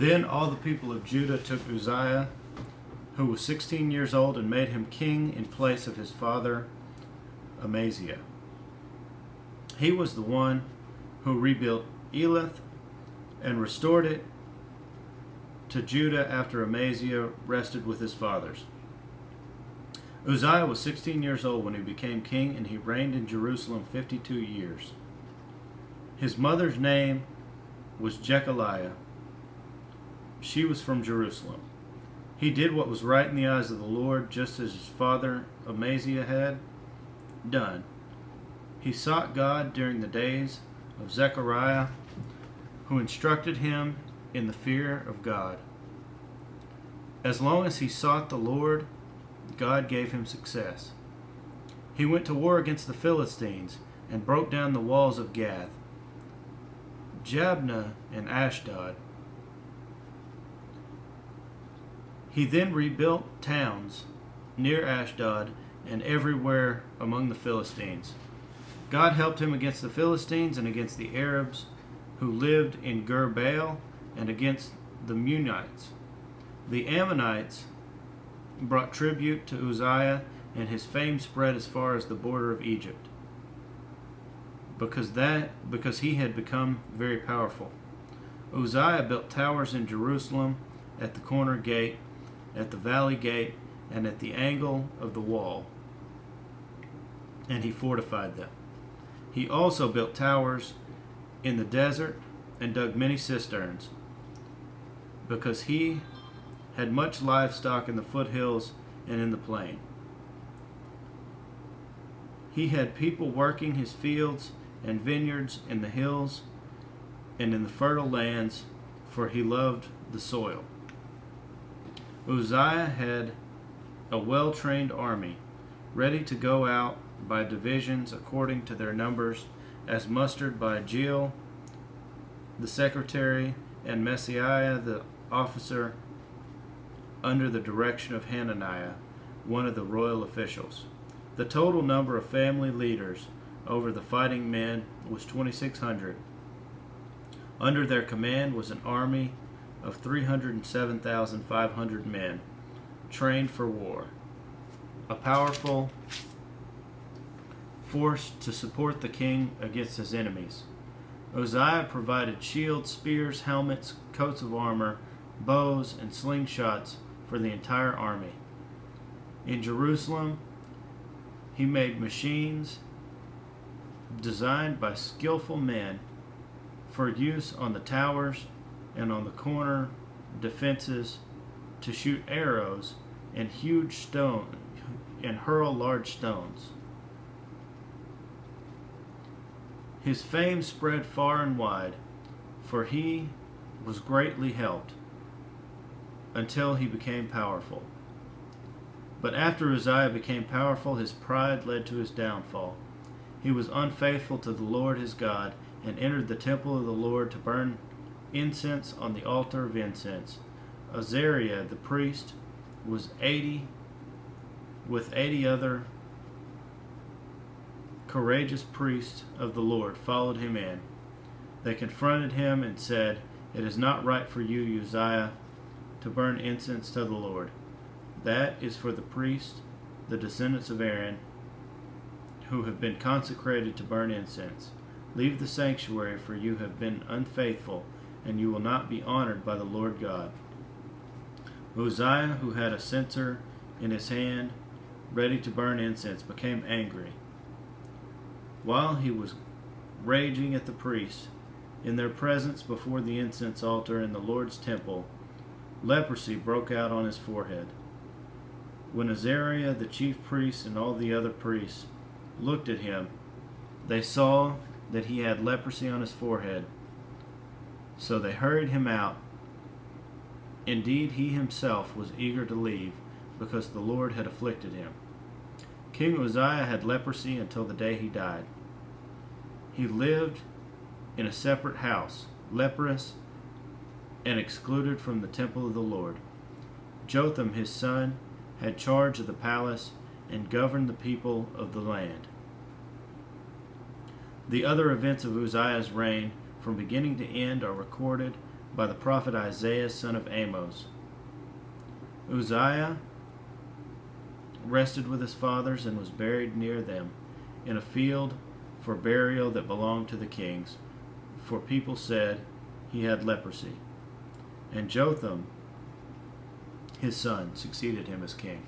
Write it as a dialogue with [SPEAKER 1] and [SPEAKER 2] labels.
[SPEAKER 1] Then all the people of Judah took Uzziah, who was 16 years old, and made him king in place of his father Amaziah. He was the one who rebuilt Elath and restored it to Judah after Amaziah rested with his fathers. Uzziah was 16 years old when he became king, and he reigned in Jerusalem 52 years. His mother's name was Jechaliah. She was from Jerusalem. He did what was right in the eyes of the Lord, just as his father Amaziah had done. He sought God during the days of Zechariah, who instructed him in the fear of God. As long as he sought the Lord, God gave him success. He went to war against the Philistines and broke down the walls of Gath, Jabneh, and Ashdod. He then rebuilt towns near Ashdod and everywhere among the Philistines. God helped him against the Philistines and against the Arabs who lived in Gur-baal and against the Meunites. The Ammonites brought tribute to Uzziah, and his fame spread as far as the border of Egypt, because he had become very powerful. Uzziah built towers in Jerusalem at the corner gate, at the valley gate, and at the angle of the wall, and he fortified them. He also built towers in the desert and dug many cisterns, because he had much livestock in the foothills and in the plain. He had people working his fields and vineyards in the hills and in the fertile lands, for he loved the soil. Uzziah had a well-trained army, ready to go out by divisions according to their numbers, as mustered by Jeiel, the secretary, and Messiah, the officer, under the direction of Hananiah, one of the royal officials. The total number of family leaders over the fighting men was 2,600. Under their command was an army of 307,500 men, trained for war, a powerful force to support the king against his enemies. Uzziah provided shields, spears, helmets, coats of armor, bows, and slingshots for the entire army. In Jerusalem, he made machines designed by skillful men for use on the towers and on the corner defenses to shoot arrows and huge stone and hurl large stones. His fame spread far and wide, for he was greatly helped until he became powerful. But after Uzziah became powerful, his pride led to his downfall. He was unfaithful to the Lord his God, and entered the temple of the Lord to burn incense on the altar of incense. Azariah the priest with 80 other courageous priests of the Lord followed him in. They confronted him and said, "It is not right for you, Uzziah, to burn incense to the Lord. That is for the priests, the descendants of Aaron, who have been consecrated to burn incense. Leave the sanctuary, for you have been unfaithful, and you will not be honored by the Lord God." Uzziah, who had a censer in his hand, ready to burn incense, became angry. While he was raging at the priests, in their presence before the incense altar in the Lord's temple, leprosy broke out on his forehead. When Azariah, the chief priest, and all the other priests looked at him, they saw that he had leprosy on his forehead. So they hurried him out. Indeed, he himself was eager to leave, because the Lord had afflicted him. King Uzziah had leprosy until the day he died. He lived in a separate house, leprous and excluded from the temple of the Lord. Jotham, his son, had charge of the palace and governed the people of the land. The other events of Uzziah's reign, from beginning to end, are recorded by the prophet Isaiah son of Amos. Uzziah rested with his fathers and was buried near them in a field for burial that belonged to the kings, for people said he had leprosy. And Jotham, his son, succeeded him as king.